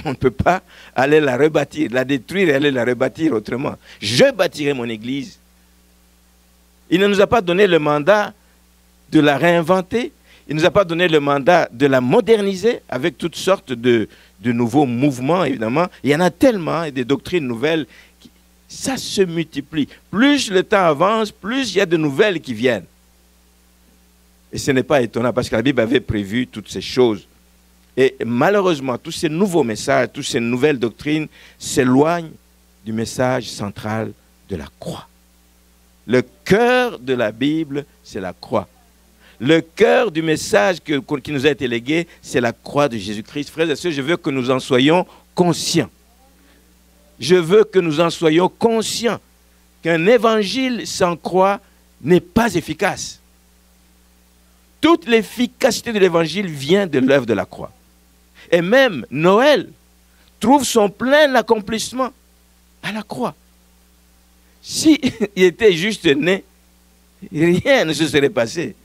[SPEAKER 1] On ne peut pas aller la rebâtir, la détruire et aller la rebâtir autrement. Je bâtirai mon Église. Il ne nous a pas donné le mandat de la réinventer. Il ne nous a pas donné le mandat de la moderniser avec toutes sortes de nouveaux mouvements, évidemment. Il y en a tellement, et des doctrines nouvelles. Ça se multiplie. Plus le temps avance, plus il y a de nouvelles qui viennent. Et ce n'est pas étonnant parce que la Bible avait prévu toutes ces choses. Et malheureusement, tous ces nouveaux messages, toutes ces nouvelles doctrines s'éloignent du message central de la croix. Le cœur de la Bible, c'est la croix. Le cœur du message qui nous a été légué, c'est la croix de Jésus-Christ. Frères et sœurs, je veux que nous en soyons conscients. Je veux que nous en soyons conscients qu'un évangile sans croix n'est pas efficace. Toute l'efficacité de l'évangile vient de l'œuvre de la croix. Et même Noël trouve son plein accomplissement à la croix. S'il était juste né, rien ne se serait passé.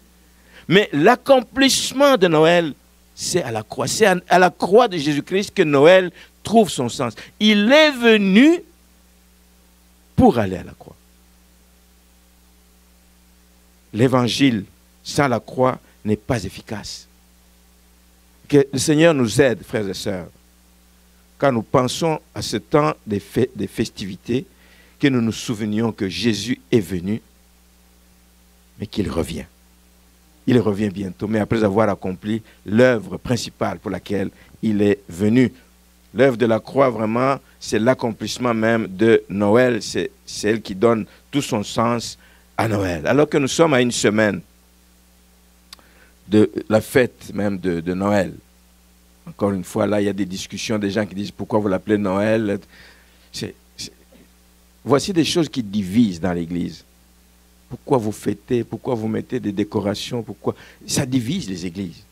[SPEAKER 1] Mais l'accomplissement de Noël, c'est à la croix. C'est à la croix de Jésus-Christ que Noël trouve son sens. Il est venu pour aller à la croix. L'évangile sans la croix n'est pas efficace. Que le Seigneur nous aide, frères et sœurs, quand nous pensons à ce temps des festivités, que nous nous souvenions que Jésus est venu, mais qu'il revient. Il revient bientôt, mais après avoir accompli l'œuvre principale pour laquelle il est venu. L'œuvre de la croix, vraiment, c'est l'accomplissement même de Noël. C'est elle qui donne tout son sens à Noël. Alors que nous sommes à une semaine de la fête même de Noël. Encore une fois, là, il y a des discussions, des gens qui disent pourquoi vous l'appelez Noël. Voici des choses qui divisent dans l'Église. Pourquoi vous fêtez, pourquoi vous mettez des décorations, pourquoi... Ça divise les églises.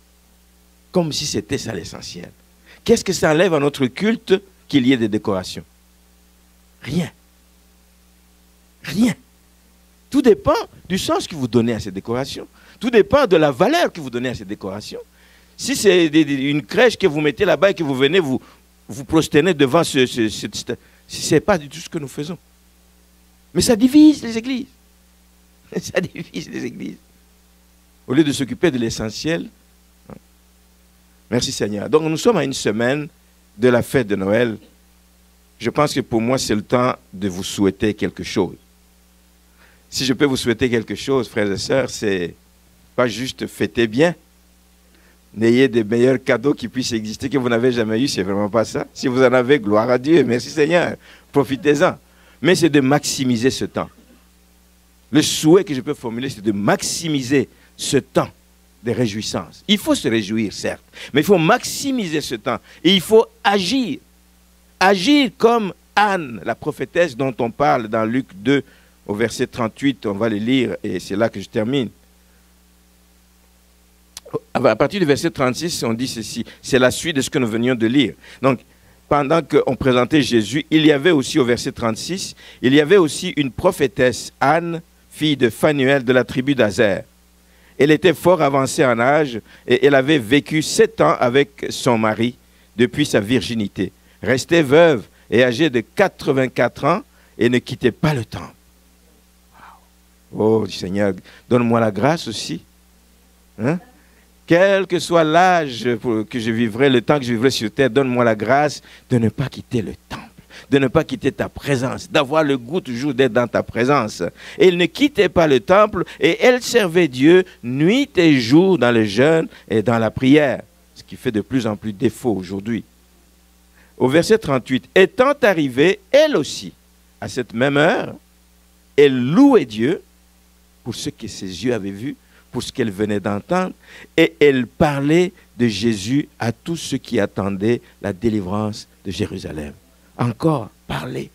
[SPEAKER 1] Comme si c'était ça l'essentiel. Qu'est-ce que ça enlève à notre culte qu'il y ait des décorations? Rien. Rien. Tout dépend du sens que vous donnez à ces décorations. Tout dépend de la valeur que vous donnez à ces décorations. Si c'est une crèche que vous mettez là-bas et que vous venez vous prosterner devant ce n'est pas du tout ce que nous faisons. Mais ça divise les églises. Ça divise les églises. Au lieu de s'occuper de l'essentiel. Merci Seigneur. Donc nous sommes à une semaine de la fête de Noël. Je pense que pour moi, c'est le temps de vous souhaiter quelque chose. Si je peux vous souhaiter quelque chose, frères et sœurs, c'est pas juste fêter bien. N'ayez des meilleurs cadeaux qui puissent exister que vous n'avez jamais eu, c'est vraiment pas ça. Si vous en avez, gloire à Dieu, merci Seigneur, profitez-en. Mais c'est de maximiser ce temps. Le souhait que je peux formuler, c'est de maximiser ce temps de réjouissance. Il faut se réjouir, certes, mais il faut maximiser ce temps. Et il faut agir. Agir comme Anne, la prophétesse dont on parle dans Luc 2, au verset 38, on va le lire, et c'est là que je termine. À partir du verset 36, on dit ceci. C'est la suite de ce que nous venions de lire. Donc, pendant qu'on présentait Jésus, il y avait aussi, au verset 36, il y avait aussi une prophétesse, Anne, fille de Phanuel de la tribu d'Azer. Elle était fort avancée en âge et elle avait vécu 7 ans avec son mari depuis sa virginité. Restée veuve, et âgé de 84 ans et ne quittait pas le temple. Oh Seigneur, donne-moi la grâce aussi. Hein? Quel que soit l'âge que je vivrai, le temps que je vivrai sur terre, donne-moi la grâce de ne pas quitter le temple, de ne pas quitter ta présence, d'avoir le goût toujours d'être dans ta présence. Et il ne quittait pas le temple et elle servait Dieu nuit et jour dans le jeûne et dans la prière, ce qui fait de plus en plus défaut aujourd'hui. Au verset 38, étant arrivée, elle aussi, à cette même heure, elle louait Dieu pour ce que ses yeux avaient vu, pour ce qu'elle venait d'entendre, et elle parlait de Jésus à tous ceux qui attendaient la délivrance de Jérusalem. Encore, parler,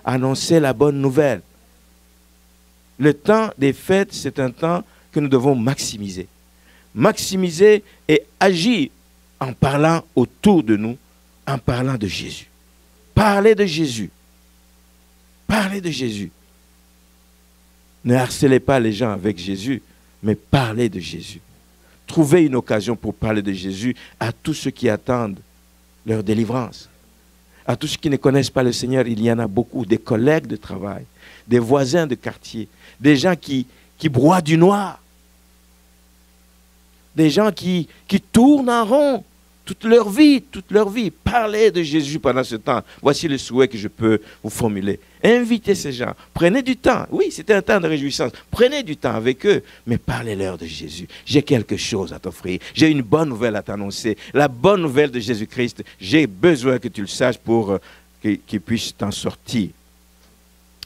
[SPEAKER 1] annoncer la bonne nouvelle. Le temps des fêtes, c'est un temps que nous devons maximiser. Maximiser et agir en parlant autour de nous, en parlant de Jésus. Parler de Jésus. Parler de Jésus. Ne harcelez pas les gens avec Jésus, mais parlez de Jésus. Trouvez une occasion pour parler de Jésus à tous ceux qui attendent leur délivrance. À tous ceux qui ne connaissent pas le Seigneur, il y en a beaucoup, des collègues de travail, des voisins de quartier, des gens qui broient du noir, des gens qui tournent en rond toute leur vie. Parlez de Jésus pendant ce temps. Voici le souhait que je peux vous formuler. Invitez ces gens. Prenez du temps. Oui, c'était un temps de réjouissance. Prenez du temps avec eux, mais parlez-leur de Jésus. J'ai quelque chose à t'offrir. J'ai une bonne nouvelle à t'annoncer. La bonne nouvelle de Jésus-Christ. J'ai besoin que tu le saches pour qu'il puisse t'en sortir.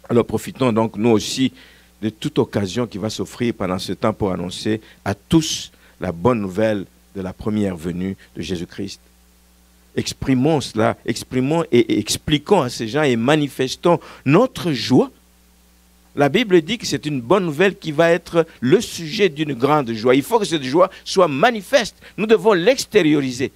[SPEAKER 1] Alors profitons donc nous aussi de toute occasion qui va s'offrir pendant ce temps pour annoncer à tous la bonne nouvelle de la première venue de Jésus-Christ. Exprimons cela, exprimons et expliquons à ces gens et manifestons notre joie. La Bible dit que c'est une bonne nouvelle qui va être le sujet d'une grande joie. Il faut que cette joie soit manifeste. Nous devons l'extérioriser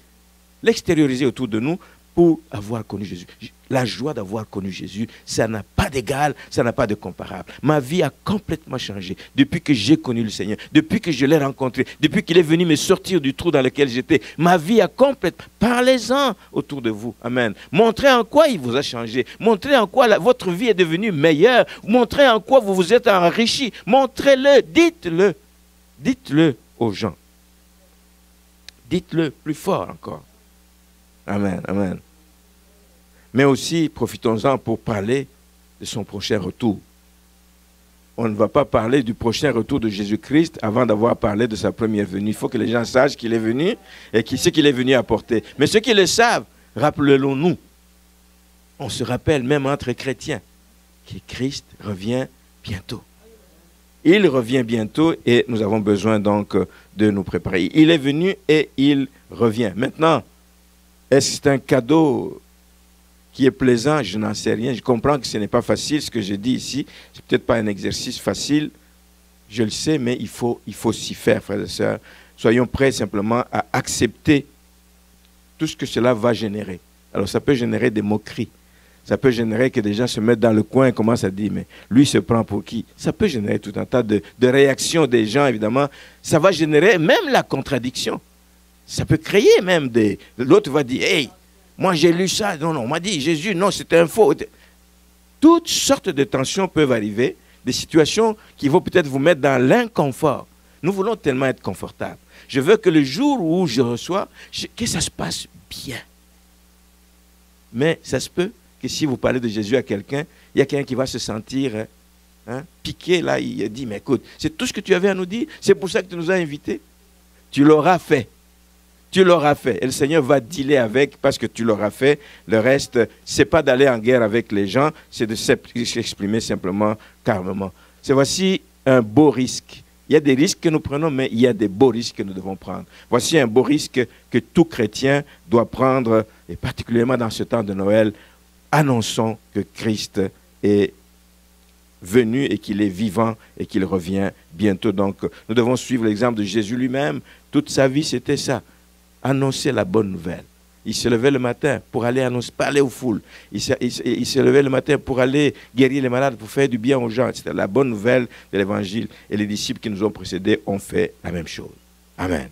[SPEAKER 1] autour de nous pour avoir connu Jésus. La joie d'avoir connu Jésus, ça n'a pas d'égal, ça n'a pas de comparable. Ma vie a complètement changé depuis que j'ai connu le Seigneur, depuis que je l'ai rencontré, depuis qu'il est venu me sortir du trou dans lequel j'étais. Ma vie a complètement... Parlez-en autour de vous. Amen. Montrez en quoi il vous a changé. Montrez en quoi votre vie est devenue meilleure. Montrez en quoi vous vous êtes enrichi. Montrez-le, dites-le. Dites-le aux gens. Dites-le plus fort encore. Amen, amen. Mais aussi, profitons-en pour parler de son prochain retour. On ne va pas parler du prochain retour de Jésus-Christ avant d'avoir parlé de sa première venue. Il faut que les gens sachent qu'il est venu et ce qu'il est venu apporter. Mais ceux qui le savent, rappelons-nous. On se rappelle même entre chrétiens que Christ revient bientôt. Il revient bientôt et nous avons besoin donc de nous préparer. Il est venu et il revient. Maintenant, est-ce que c'est un cadeau qui est plaisant? Je n'en sais rien. Je comprends que ce n'est pas facile ce que je dis ici. Ce n'est peut-être pas un exercice facile. Je le sais, mais il faut s'y faire, frères et sœurs. Soyons prêts simplement à accepter tout ce que cela va générer. Alors ça peut générer des moqueries. Ça peut générer que des gens se mettent dans le coin et commencent à dire, mais lui se prend pour qui? Ça peut générer tout un tas de réactions des gens, évidemment. Ça va générer même la contradiction. Ça peut créer même des... L'autre va dire, hey, moi j'ai lu ça, non, on m'a dit Jésus, non, c'était un faux. Toutes sortes de tensions peuvent arriver, des situations qui vont peut-être vous mettre dans l'inconfort. Nous voulons tellement être confortables. Je veux que le jour où je reçois, que ça se passe bien. Mais ça se peut que si vous parlez de Jésus à quelqu'un, il y a quelqu'un qui va se sentir piqué, là, il dit, mais écoute, c'est tout ce que tu avais à nous dire, c'est pour ça que tu nous as invités. Tu l'auras fait. Tu l'auras fait. Et le Seigneur va dealer avec parce que tu l'auras fait. Le reste, ce n'est pas d'aller en guerre avec les gens, c'est de s'exprimer simplement calmement. C'est voici un beau risque. Il y a des risques que nous prenons, mais il y a des beaux risques que nous devons prendre. Voici un beau risque que tout chrétien doit prendre, et particulièrement dans ce temps de Noël. Annonçons que Christ est venu et qu'il est vivant et qu'il revient bientôt. Donc, nous devons suivre l'exemple de Jésus lui-même. Toute sa vie, c'était ça. Annoncer la bonne nouvelle. Il se levait le matin pour aller annoncer, parler aux foules. Il se levait le matin pour aller guérir les malades, pour faire du bien aux gens. C'était la bonne nouvelle de l'Évangile. Et les disciples qui nous ont précédés ont fait la même chose. Amen.